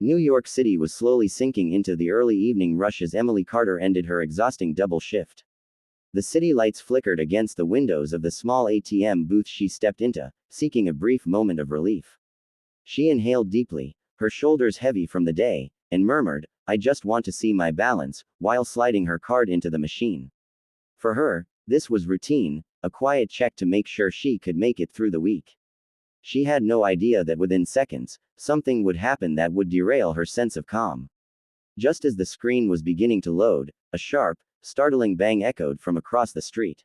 New York City was slowly sinking into the early evening rush as Emily Carter ended her exhausting double shift. The city lights flickered against the windows of the small ATM booth she stepped into, seeking a brief moment of relief. She inhaled deeply, her shoulders heavy from the day, and murmured, "I just want to see my balance," while sliding her card into the machine. For her, this was routine, a quiet check to make sure she could make it through the week. She had no idea that within seconds, something would happen that would derail her sense of calm. Just as the screen was beginning to load, a sharp, startling bang echoed from across the street.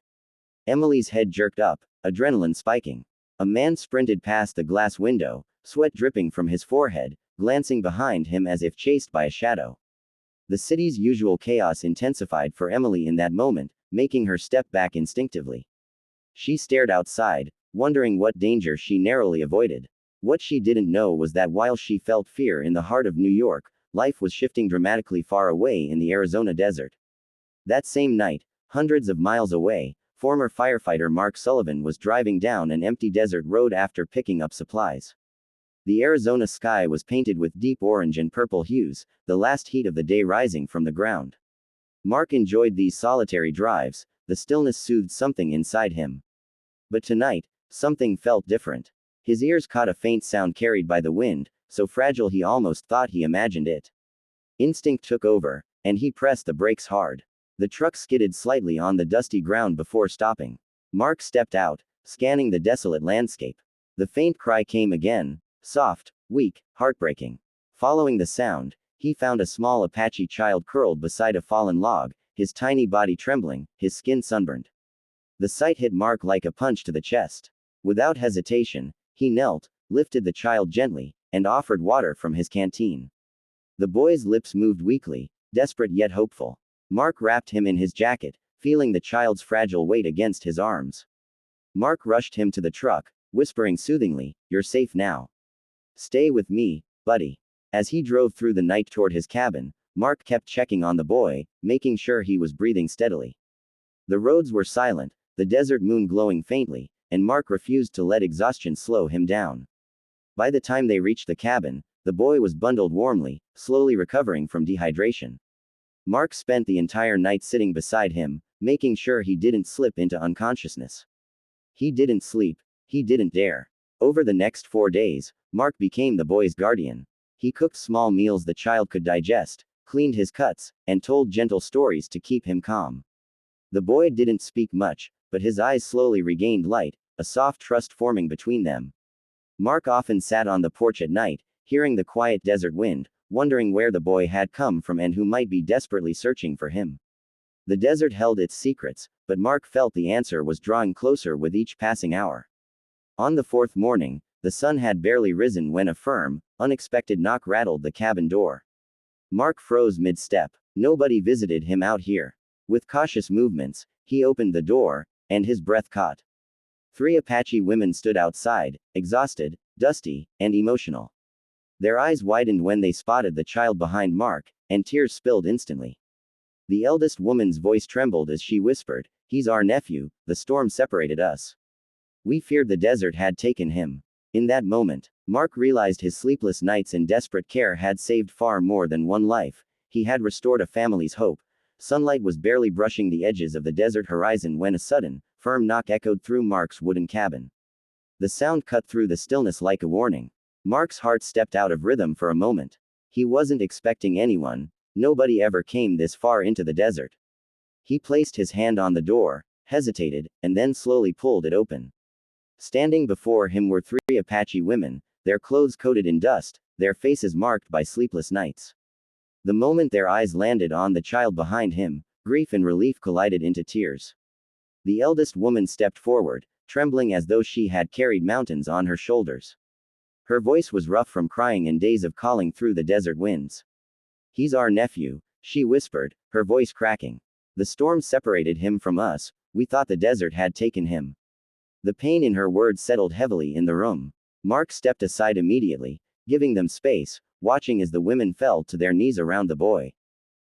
Emily's head jerked up, adrenaline spiking. A man sprinted past the glass window, sweat dripping from his forehead, glancing behind him as if chased by a shadow. The city's usual chaos intensified for Emily in that moment, making her step back instinctively. She stared outside, wondering what danger she narrowly avoided. What she didn't know was that while she felt fear in the heart of New York, life was shifting dramatically far away in the Arizona desert. That same night, hundreds of miles away, former firefighter Mark Sullivan was driving down an empty desert road after picking up supplies. The Arizona sky was painted with deep orange and purple hues, the last heat of the day rising from the ground. Mark enjoyed these solitary drives, the stillness soothed something inside him. But tonight, something felt different. His ears caught a faint sound carried by the wind, so fragile he almost thought he imagined it. Instinct took over, and he pressed the brakes hard. The truck skidded slightly on the dusty ground before stopping. Mark stepped out, scanning the desolate landscape. The faint cry came again, soft, weak, heartbreaking. Following the sound, he found a small Apache child curled beside a fallen log, his tiny body trembling, his skin sunburned. The sight hit Mark like a punch to the chest. Without hesitation, he knelt, lifted the child gently, and offered water from his canteen. The boy's lips moved weakly, desperate yet hopeful. Mark wrapped him in his jacket, feeling the child's fragile weight against his arms. Mark rushed him to the truck, whispering soothingly, "You're safe now. Stay with me, buddy." As he drove through the night toward his cabin, Mark kept checking on the boy, making sure he was breathing steadily. The roads were silent, the desert moon glowing faintly, and Mark refused to let exhaustion slow him down. By the time they reached the cabin, the boy was bundled warmly, slowly recovering from dehydration. Mark spent the entire night sitting beside him, making sure he didn't slip into unconsciousness. He didn't sleep, he didn't dare. Over the next 4 days, Mark became the boy's guardian. He cooked small meals the child could digest, cleaned his cuts, and told gentle stories to keep him calm. The boy didn't speak much, but his eyes slowly regained light, a soft trust forming between them. Mark often sat on the porch at night, hearing the quiet desert wind, wondering where the boy had come from and who might be desperately searching for him. The desert held its secrets, but Mark felt the answer was drawing closer with each passing hour. On the 4th morning, the sun had barely risen when a firm, unexpected knock rattled the cabin door. Mark froze mid-step. Nobody visited him out here. With cautious movements, he opened the door, and his breath caught. 3 Apache women stood outside, exhausted, dusty, and emotional. Their eyes widened when they spotted the child behind Mark, and tears spilled instantly. The eldest woman's voice trembled as she whispered, "He's our nephew, the storm separated us. We feared the desert had taken him." In that moment, Mark realized his sleepless nights and desperate care had saved far more than one life. He had restored a family's hope. Sunlight was barely brushing the edges of the desert horizon when a sudden, firm knock echoed through Mark's wooden cabin. The sound cut through the stillness like a warning. Mark's heart stepped out of rhythm for a moment. He wasn't expecting anyone. Nobody ever came this far into the desert. He placed his hand on the door, hesitated, and then slowly pulled it open. Standing before him were 3 Apache women, their clothes coated in dust, their faces marked by sleepless nights. The moment their eyes landed on the child behind him, grief and relief collided into tears. The eldest woman stepped forward, trembling as though she had carried mountains on her shoulders. Her voice was rough from crying and days of calling through the desert winds. "He's our nephew," she whispered, her voice cracking. "The storm separated him from us, we thought the desert had taken him." The pain in her words settled heavily in the room. Mark stepped aside immediately, giving them space, watching as the women fell to their knees around the boy.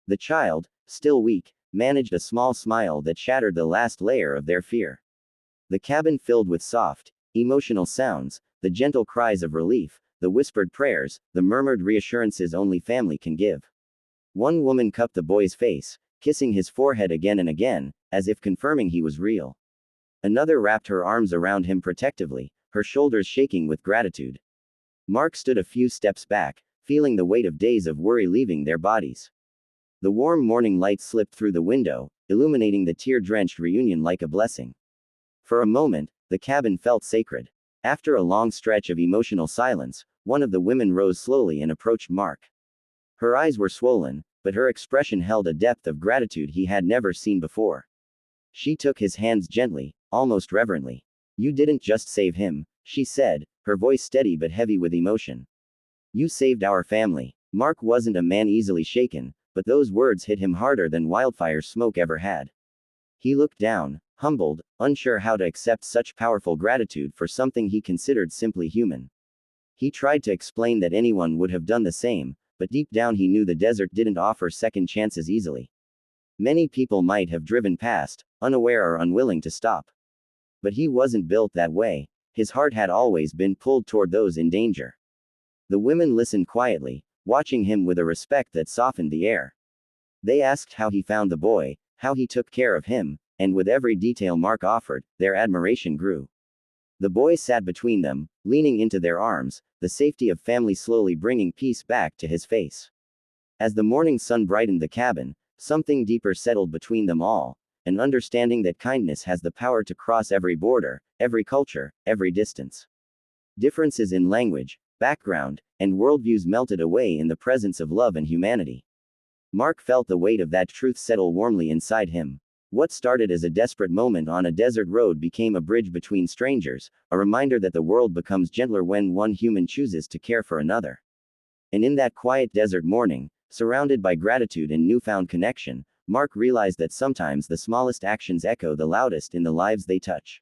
The child, still weak, managed a small smile that shattered the last layer of their fear. The cabin filled with soft, emotional sounds, the gentle cries of relief, the whispered prayers, the murmured reassurances only family can give. One woman cupped the boy's face, kissing his forehead again and again, as if confirming he was real. Another wrapped her arms around him protectively, her shoulders shaking with gratitude. Mark stood a few steps back, feeling the weight of days of worry leaving their bodies. The warm morning light slipped through the window, illuminating the tear-drenched reunion like a blessing. For a moment, the cabin felt sacred. After a long stretch of emotional silence, one of the women rose slowly and approached Mark. Her eyes were swollen, but her expression held a depth of gratitude he had never seen before. She took his hands gently, almost reverently. "You didn't just save him," she said, her voice steady but heavy with emotion. "You saved our family." Mark wasn't a man easily shaken, but those words hit him harder than wildfire smoke ever had. He looked down, humbled, unsure how to accept such powerful gratitude for something he considered simply human. He tried to explain that anyone would have done the same, but deep down he knew the desert didn't offer second chances easily. Many people might have driven past, unaware or unwilling to stop. But he wasn't built that way. His heart had always been pulled toward those in danger. The women listened quietly, watching him with a respect that softened the air. They asked how he found the boy, how he took care of him, and with every detail Mark offered, their admiration grew. The boy sat between them, leaning into their arms, the safety of family slowly bringing peace back to his face. As the morning sun brightened the cabin, something deeper settled between them all, an understanding that kindness has the power to cross every border, every culture, every distance. Differences in language, background, and worldviews melted away in the presence of love and humanity. Mark felt the weight of that truth settle warmly inside him. What started as a desperate moment on a desert road became a bridge between strangers, a reminder that the world becomes gentler when one human chooses to care for another. And in that quiet desert morning, surrounded by gratitude and newfound connection, Mark realized that sometimes the smallest actions echo the loudest in the lives they touch.